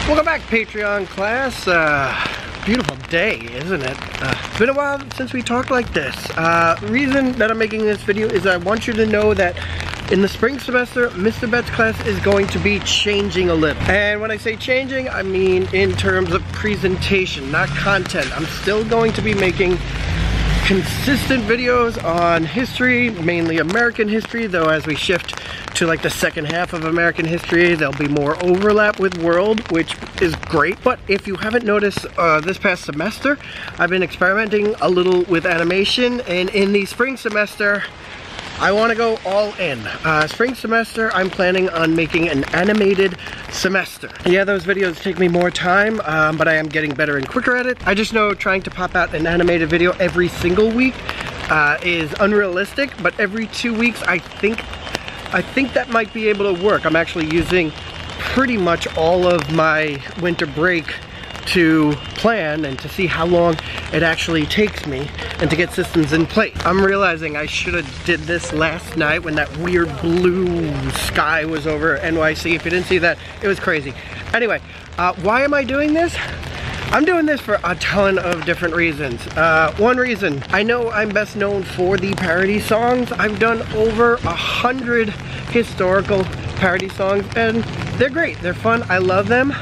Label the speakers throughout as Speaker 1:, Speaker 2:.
Speaker 1: Welcome back, Patreon class. Beautiful day, isn't it? It's been a while since we talked like this. The reason that I'm making this video is I want you to know that in the spring semester, MrBettsClass is going to be changing a little. And when I say changing, I mean in terms of presentation, not content. I'm still going to be making consistent videos on history, mainly American history, though as we shift to like the second half of American history, there'll be more overlap with world, which is great. But if you haven't noticed, this past semester, I've been experimenting a little with animation, and in the spring semester, I want to go all in. Spring semester, I'm planning on making an animated semester. Yeah, those videos take me more time, but I am getting better and quicker at it. I just know trying to pop out an animated video every single week is unrealistic, but every 2 weeks, I think that might be able to work. I'm actually using pretty much all of my winter break to plan and to see how long it actually takes me and to get systems in place. I'm realizing I should have did this last night when that weird blue sky was over NYC. If you didn't see that, it was crazy. Anyway, why am I doing this? I'm doing this for a ton of different reasons. One reason, I know I'm best known for the parody songs. I've done over 100 historical parody songs and they're great, they're fun, I love them.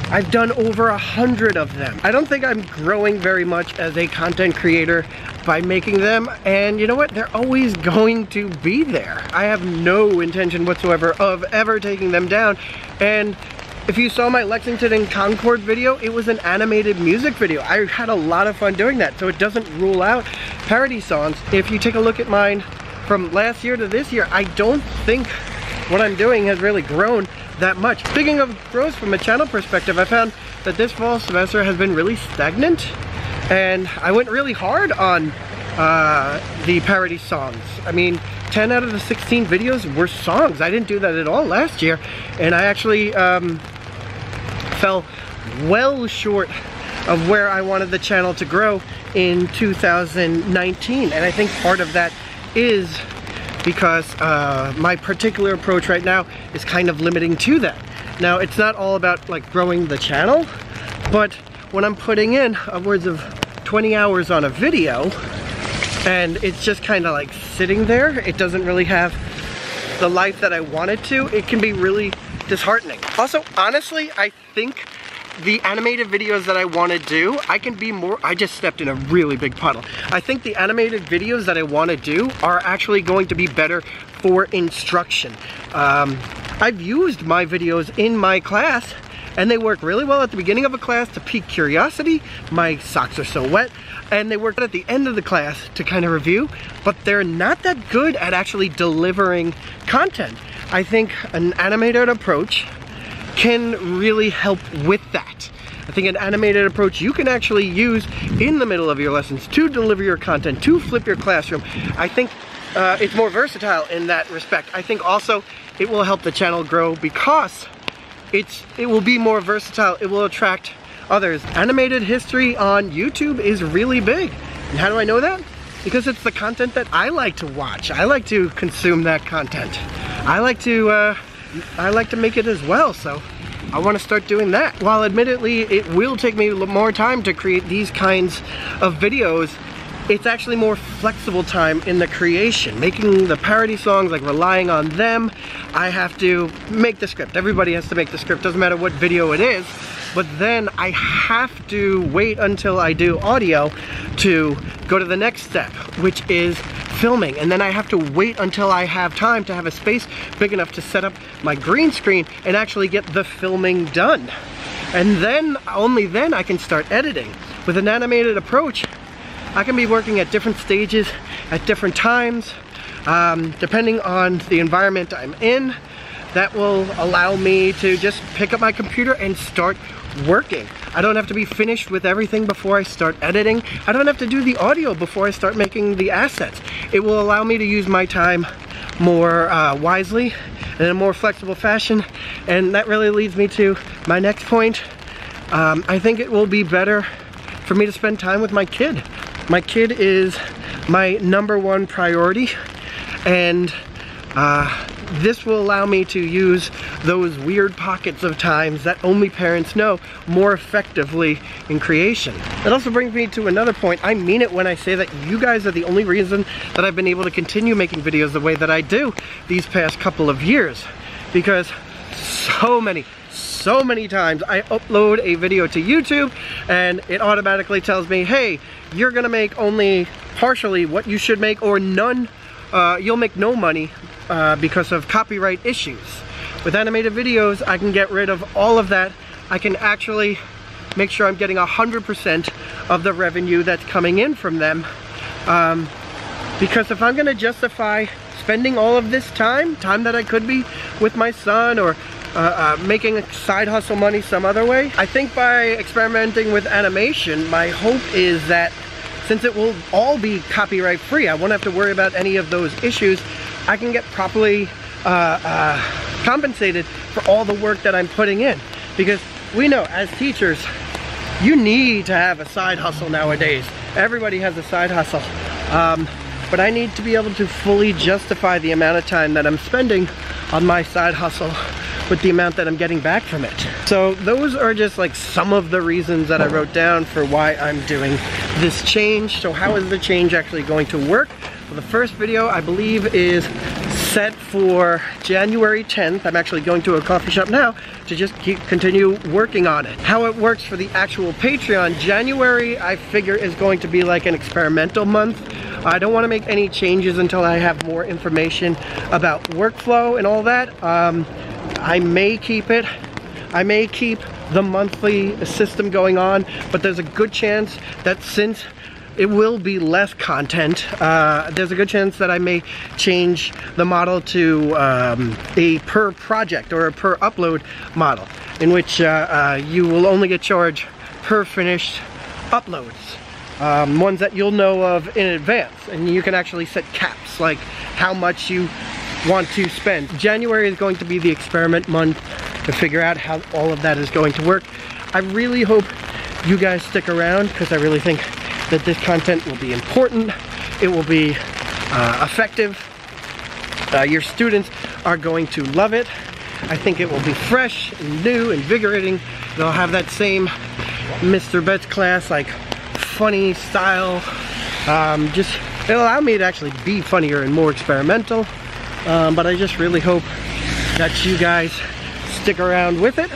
Speaker 1: I've done over 100 of them. I don't think I'm growing very much as a content creator by making them, and you know what? They're always going to be there. I have no intention whatsoever of ever taking them down, and if you saw my Lexington and Concord video, it was an animated music video. I had a lot of fun doing that, so it doesn't rule out parody songs. If you take a look at mine from last year to this year, I don't think what I'm doing has really grown that much. Speaking of growth from a channel perspective, I found that this fall semester has been really stagnant, and I went really hard on the parody songs. I mean, 10 out of the 16 videos were songs. I didn't do that at all last year, and I actually fell well short of where I wanted the channel to grow in 2019, and I think part of that is because my particular approach right now is kind of limiting to that. Now, it's not all about like growing the channel, but when I'm putting in upwards of 20 hours on a video and it's just kind of like sitting there, it doesn't really have the life that I want it to, it can be really disheartening. Also, honestly, I think the animated videos that I want to do, I can be more, I just stepped in a really big puddle. I think the animated videos that I want to do are actually going to be better for instruction. I've used my videos in my class and they work really well at the beginning of a class to pique curiosity. My socks are so wet. And they work at the end of the class to kind of review, but they're not that good at actually delivering content. I think an animated approach can really help with that. I think an animated approach you can actually use in the middle of your lessons to deliver your content, to flip your classroom. I think it's more versatile in that respect. I think also it will help the channel grow because it will be more versatile. It will attract others. Animated history on YouTube is really big. And how do I know that? Because it's the content that I like to watch. I like to consume that content. I like to make it as well, so I want to start doing that. While admittedly it will take me more time to create these kinds of videos, it's actually more flexible time in the creation. Making the parody songs, like relying on them, I have to make the script. Everybody has to make the script, doesn't matter what video it is. But then I have to wait until I do audio to go to the next step, which is filming. And then I have to wait until I have time to have a space big enough to set up my green screen and actually get the filming done. And then, only then I can start editing. With an animated approach, I can be working at different stages, at different times, depending on the environment I'm in. That will allow me to just pick up my computer and start working. I don't have to be finished with everything before I start editing. I don't have to do the audio before I start making the assets. It will allow me to use my time more wisely and in a more flexible fashion, and that really leads me to my next point. I think it will be better for me to spend time with my kid. My kid is my #1 priority, and this will allow me to use those weird pockets of times that only parents know more effectively in creation. That also brings me to another point. I mean it when I say that you guys are the only reason that I've been able to continue making videos the way that I do these past couple of years, because so many times I upload a video to YouTube and it automatically tells me, hey, you're gonna make only partially what you should make, or none, you'll make no money because of copyright issues. With animated videos, I can get rid of all of that. I can actually make sure I'm getting 100% of the revenue that's coming in from them. Because if I'm gonna justify spending all of this time that I could be with my son, or making a side hustle money some other way, I think by experimenting with animation, my hope is that since it will all be copyright free, I won't have to worry about any of those issues. I can get properly compensated for all the work that I'm putting in. Because we know as teachers, you need to have a side hustle nowadays. Everybody has a side hustle. But I need to be able to fully justify the amount of time that I'm spending on my side hustle with the amount that I'm getting back from it. So those are just like some of the reasons that I wrote down for why I'm doing this change. So how is the change actually going to work? Well, the first video I believe is set for January 10th. I'm actually going to a coffee shop now to just continue working on it. How it works for the actual Patreon, January I figure is going to be like an experimental month. I don't want to make any changes until I have more information about workflow and all that. I may keep it. I may keep the monthly system going on, but there's a good chance that since it will be less content, there's a good chance that I may change the model to a per project or a per upload model, in which you will only get charged per finished uploads. Ones that you'll know of in advance, and you can actually set caps, like how much you want to spend. January is going to be the experiment month to figure out how all of that is going to work. I really hope you guys stick around, because I really think that this content will be important. It will be effective. Your students are going to love it. I think it will be fresh and new, invigorating. They'll have that same MrBettsClass like funny style. Just it'll allow me to actually be funnier and more experimental. But I just really hope that you guys stick around with it.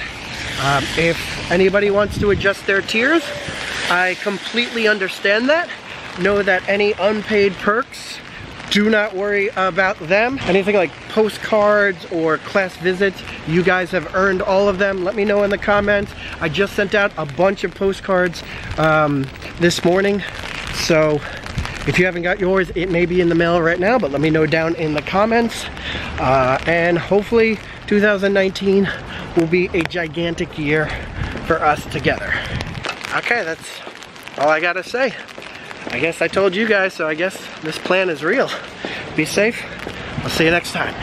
Speaker 1: If anybody wants to adjust their tiers, I completely understand that. Know that any unpaid perks, do not worry about them. Anything like postcards or class visits, you guys have earned all of them. Let me know in the comments. I just sent out a bunch of postcards this morning, so if you haven't got yours, it may be in the mail right now, but let me know down in the comments. And hopefully 2019 will be a gigantic year for us together. Okay, that's all I gotta say. I guess I told you guys, so I guess this plan is real. Be safe. I'll see you next time.